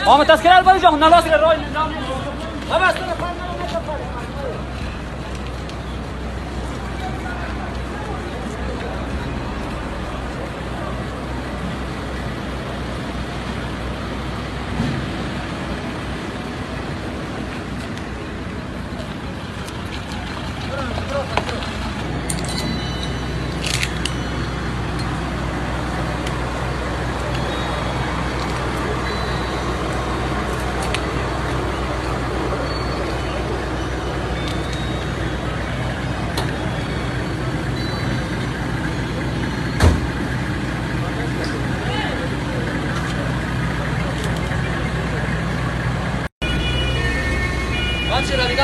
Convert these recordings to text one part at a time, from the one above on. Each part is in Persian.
آمد تذکره البته جان نلاس رای نظام بس دیگه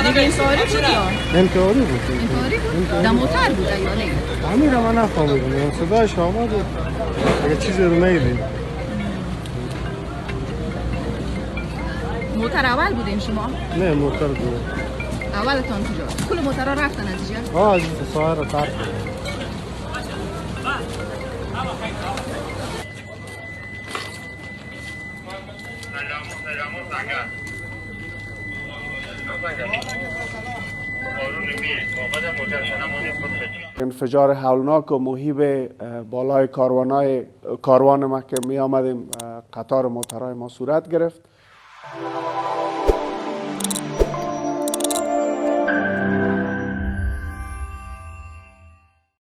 انکاری بود یا؟ انکاری بود. انکاری بود؟ در موتر بوده یا نه؟ همین رو من نفهمیدم. صدایش آمد اگه چیزی رو نیدیم. موتر اول بودین شما؟ نه موتر بود. اولتان کجا؟ کل موترها رفتن از اینجا؟ از سایر رو ترک کرد. انفجار هولناک و مهیب بالای کاروان ما که می آمدیم قطار موترهای ما صورت گرفت.